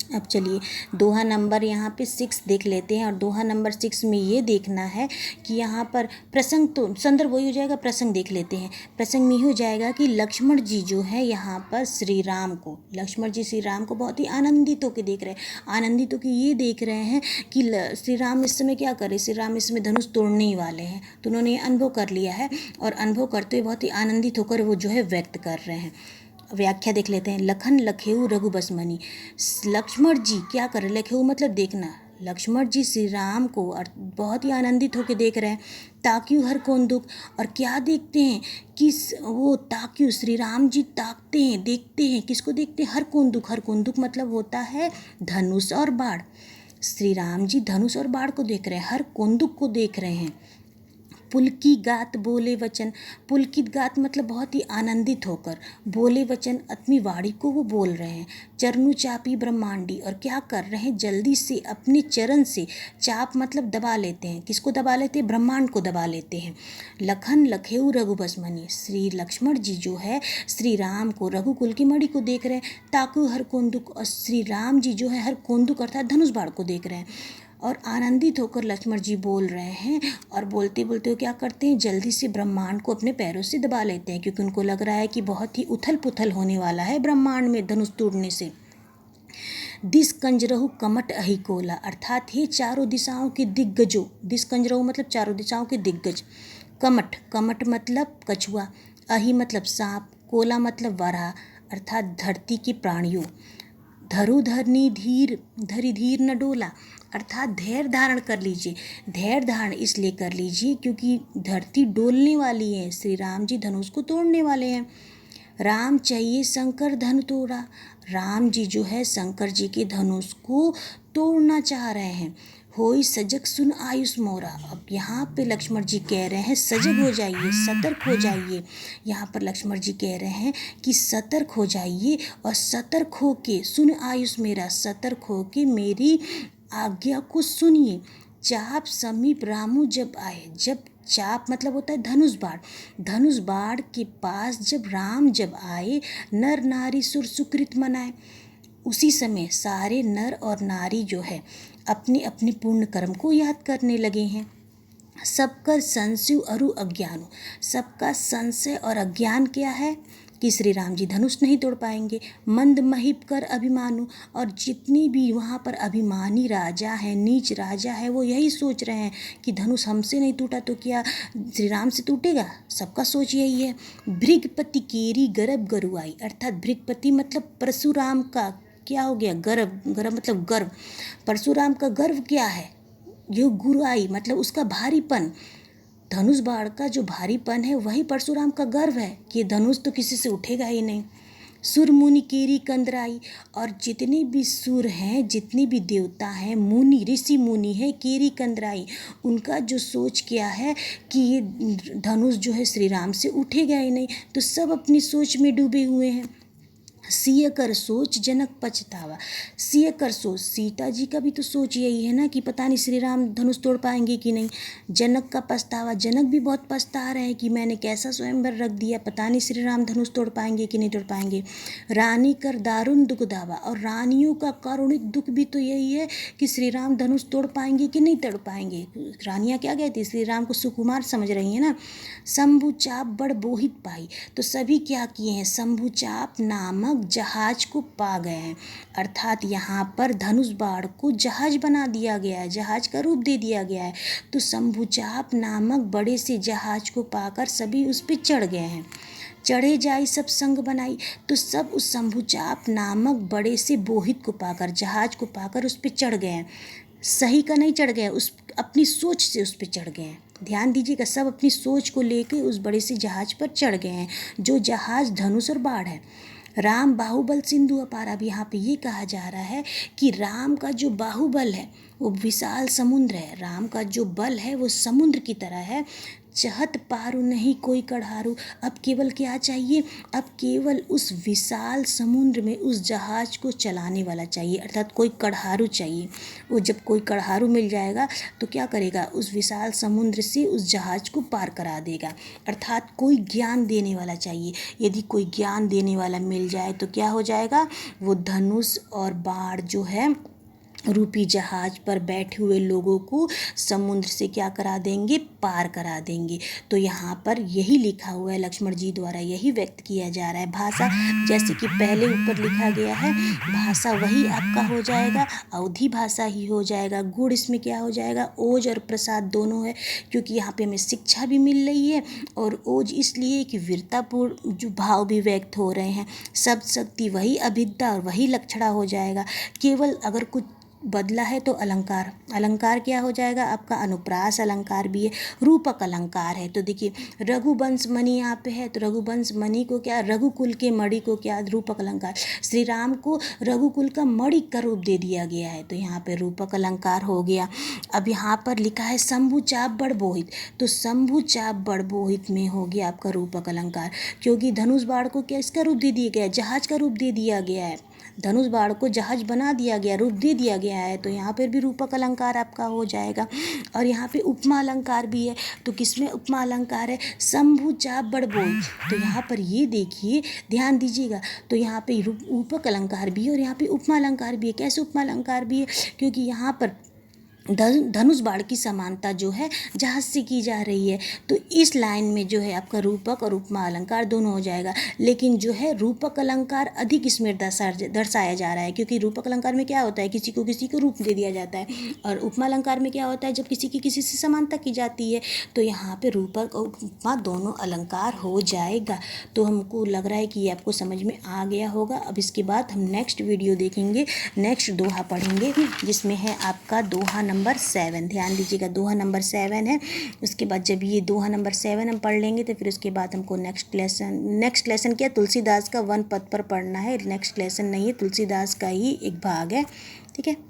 अब चलिए दोहा नंबर यहाँ पे 6 देख लेते हैं। और दोहा नंबर 6 में ये देखना है कि यहाँ पर प्रसंग, तो संदर्भ वही हो जाएगा, प्रसंग देख लेते हैं। प्रसंग में हो जाएगा कि लक्ष्मण जी जो है यहाँ पर श्री राम को, लक्ष्मण जी श्री राम को बहुत ही आनंदित होकर देख रहे हैं। आनंदित होकर ये देख रहे हैं कि श्री राम इस समय क्या करें, श्री राम इस समय धनुष तोड़ने ही वाले हैं। तो उन्होंने अनुभव कर लिया है और अनुभव करते हुए बहुत ही आनंदित होकर वो जो है व्यक्त कर रहे हैं। व्याख्या देख लेते हैं। लखन लखेऊ रघु बस मनी, लक्ष्मण जी क्या कर रहे, लखेऊ मतलब देखना, लक्ष्मण जी श्री राम को बहुत ही आनंदित होकर देख रहे हैं। ताक्यू हर कौन दुख, और क्या देखते हैं कि वो ताक्यू श्री राम जी ताकते हैं, देखते हैं, किसको देखते हैं, हर कौन दुख। हर कौन दुख मतलब होता है धनुष और बाण। श्री राम जी धनुष और बाण को देख रहे हैं, हर कौन दुख को देख रहे हैं। पुलकी गात बोले वचन, पुलकित गात मतलब बहुत ही आनंदित होकर, बोले वचन अपनी वाणी को वो बोल रहे हैं। चरणु चापी ब्रह्मांडी, और क्या कर रहे हैं, जल्दी से अपने चरण से, चाप मतलब दबा लेते हैं, किसको दबा लेते हैं, ब्रह्मांड को दबा लेते हैं। लखन लखेऊ रघुबस मणि, श्री लक्ष्मण जी जो है श्री राम को, रघुकुल की मणि को देख रहे हैं। ताकू हर कोंदुक, और श्री राम जी जो है हर कोंदुक अर्थात धनुष बाण को देख रहे हैं। और आनंदित होकर लक्ष्मण जी बोल रहे हैं, और बोलते बोलते वो क्या करते हैं, जल्दी से ब्रह्मांड को अपने पैरों से दबा लेते हैं, क्योंकि उनको लग रहा है कि बहुत ही उथल पुथल होने वाला है ब्रह्मांड में धनुष तोड़ने से। दिस कंजरहु कमट अहि कोला, अर्थात हे चारों दिशाओं के दिग्गजों, दिस कंजरहु मतलब चारों दिशाओं के दिग्गज। कमट, कमट मतलब कछुआ, अहि मतलब सांप, कोला मतलब वराह अर्थात धरती के प्राणियों। धरु धरनी धीर, धरी धीर न डोला, अर्थात धैर्य धारण कर लीजिए। धैर्य धारण इसलिए कर लीजिए क्योंकि धरती डोलने वाली है, श्री राम जी धनुष को तोड़ने वाले हैं। राम चाहिए शंकर धनु तोड़ा, राम जी जो है शंकर जी के धनुष को तोड़ना चाह रहे हैं। होई सजग सुन आयुष मोरा, अब यहाँ पे लक्ष्मण जी कह रहे हैं सजग हो जाइए, सतर्क हो जाइए। यहाँ पर लक्ष्मण जी कह रहे हैं कि सतर्क हो जाइए, और सतर्क हो के सुन आयुष मेरा, सतर्क हो के मेरी आज्ञा को सुनिए। चाप समीप रामू जब आए, जब चाप मतलब होता है धनुष बाण, धनुष बाण के पास जब राम जब आए, नर नारी सुर सुकृत मनाए, उसी समय सारे नर और नारी जो है अपने अपने पूर्ण कर्म को याद करने लगे हैं। सबका संशय अरु अज्ञान, सबका संशय और अज्ञान क्या है कि श्री राम जी धनुष नहीं तोड़ पाएंगे। मंद महिप कर अभिमानु, और जितनी भी वहाँ पर अभिमानी राजा हैं, नीच राजा है, वो यही सोच रहे हैं कि धनुष हमसे नहीं टूटा तो क्या श्री राम से टूटेगा। सबका सोच यही है। भृगपति केरी गर्भ गरुआई, अर्थात भृगपति मतलब परशुराम का क्या हो गया, गर्भ, गर्भ मतलब गर्व। परशुराम का गर्व क्या है, जो गुरुआई मतलब उसका भारीपन, धनुष बाण का जो भारीपन है वही परशुराम का गर्व है कि धनुष तो किसी से उठेगा ही नहीं। सुर मुनि केरी कंदराई, और जितने भी सुर हैं, जितने भी देवता हैं, मुनि ऋषि मुनि है, केरी कंदराई, उनका जो सोच क्या है कि ये धनुष जो है श्री राम से उठेगा ही नहीं, तो सब अपनी सोच में डूबे हुए हैं। सिय कर सोच जनक पछतावा, सिय कर सोच, सीता जी का भी तो सोच यही है ना कि पता नहीं श्री राम धनुष तोड़ पाएंगे कि नहीं। जनक का पछतावा, जनक भी बहुत पछता रहे हैं कि मैंने कैसा स्वयंवर रख दिया, पता नहीं श्री राम धनुष तोड़ पाएंगे कि नहीं तोड़ पाएंगे। रानी कर दारुण दुख दावा, और रानियों का कारुणिक दुख भी तो यही है कि श्री राम धनुष तोड़ पाएंगे कि नहीं तोड़ पाएंगे। रानियाँ क्या कहती, श्री राम को सुकुमार समझ रही हैं ना। शंभु चाप बड़ बोहित पाई, तो सभी क्या किए हैं, शंभु चाप नामक जहाज को पा गए हैं, अर्थात यहाँ पर धनुष बाण को जहाज बना दिया गया है, जहाज का रूप दे दिया गया है। तो शंभुचाप नामक बड़े से जहाज को पाकर सभी उस पर चढ़ गए हैं। चढ़े जाई सब संग बनाई, तो सब उस शंभुचाप नामक बड़े से बोहित को पाकर, जहाज को पाकर उस पर चढ़ गए हैं। सही का नहीं चढ़ गए, उस अपनी सोच से उस पर चढ़ गए हैं। ध्यान दीजिएगा, सब अपनी सोच को लेकर उस बड़े से जहाज पर चढ़ गए हैं, जो जहाज धनुष और बाण है। राम बाहुबल सिंधु अपार, अब यहाँ पे ये कहा जा रहा है कि राम का जो बाहुबल है वो विशाल समुद्र है, राम का जो बल है वो समुद्र की तरह है। चहत पारु नहीं कोई कढ़ारू। अब केवल क्या चाहिए, अब केवल उस विशाल समुद्र में उस जहाज को चलाने वाला चाहिए, अर्थात कोई कढ़ारू चाहिए। वो जब कोई कढ़ारू मिल जाएगा तो क्या करेगा, उस विशाल समुद्र से उस जहाज को पार करा देगा। अर्थात कोई ज्ञान देने वाला चाहिए। यदि कोई ज्ञान देने वाला मिल जाए तो क्या हो जाएगा, वो धनुष और बाण जो है रूपी जहाज पर बैठे हुए लोगों को समुद्र से क्या करा देंगे, पार करा देंगे। तो यहाँ पर यही लिखा हुआ है, लक्ष्मण जी द्वारा यही व्यक्त किया जा रहा है। भाषा जैसे कि पहले ऊपर लिखा गया है, भाषा वही आपका हो जाएगा, अवधि भाषा ही हो जाएगा। गुण इसमें क्या हो जाएगा, ओज और प्रसाद दोनों है, क्योंकि यहाँ पे हमें शिक्षा भी मिल रही है और ओज इसलिए कि वीरतापूर्ण जो भाव भी व्यक्त हो रहे हैं। शब्द शक्ति वही अभिद्या और वही लक्षणा हो जाएगा। केवल अगर कुछ बदला है तो अलंकार, अलंकार क्या हो जाएगा आपका, अनुप्रास अलंकार भी है, रूपक अलंकार है। तो देखिए रघुवंश मणि यहाँ पे है, तो रघुवंश मणि को क्या, रघुकुल के मणि को क्या, रूपक अलंकार। श्री राम को रघुकुल का मणि का रूप दे दिया गया है, तो यहाँ पे रूपक अलंकार हो गया। अब यहाँ पर लिखा है शंभु चाप बड़ बोहित, तो शंभु चाप बड़ बोहित में हो गया आपका रूपक अलंकार, क्योंकि धनुष बाण को क्या इसका रूप दे दिया गया है, जहाज का रूप दे दिया गया है। धनुष बाण को जहाज बना दिया गया, रूप दे दिया गया है, तो यहाँ पर भी रूपक अलंकार आपका हो जाएगा। और यहाँ पे उपमा अलंकार भी है, तो किसमें उपमा अलंकार है, शंभु चाप बड़ बोहित। तो यहाँ पर ये देखिए, ध्यान दीजिएगा, तो यहाँ पे रूपक अलंकार भी है और यहाँ पे उपमा अलंकार भी है। कैसे उपमा अलंकार भी है, क्योंकि यहाँ पर धनुष बाण की समानता जो है जहाज से की जा रही है, तो इस लाइन में जो है आपका रूपक और उपमा अलंकार दोनों हो जाएगा। लेकिन जो है रूपक अलंकार अधिक इसमें दर्शाया जा रहा है, क्योंकि रूपक अलंकार में क्या होता है, किसी को रूप दे दिया जाता है, और उपमा अलंकार में क्या होता है, जब किसी की किसी से समानता की जाती है। तो यहाँ पे रूपक और उपमा दोनों अलंकार हो जाएगा। तो हमको लग रहा है कि ये आपको समझ में आ गया होगा। अब इसके बाद हम नेक्स्ट वीडियो देखेंगे, नेक्स्ट दोहा पढ़ेंगे, जिसमें है आपका दोहा नंबर 7। ध्यान दीजिएगा, दोहा नंबर 7 है। उसके बाद जब ये दोहा नंबर 7 हम पढ़ लेंगे तो फिर उसके बाद हमको नेक्स्ट लेसन क्या, तुलसीदास का वन पद पर पढ़ना है। नेक्स्ट लेसन नहीं है, तुलसीदास का ही एक भाग है, ठीक है।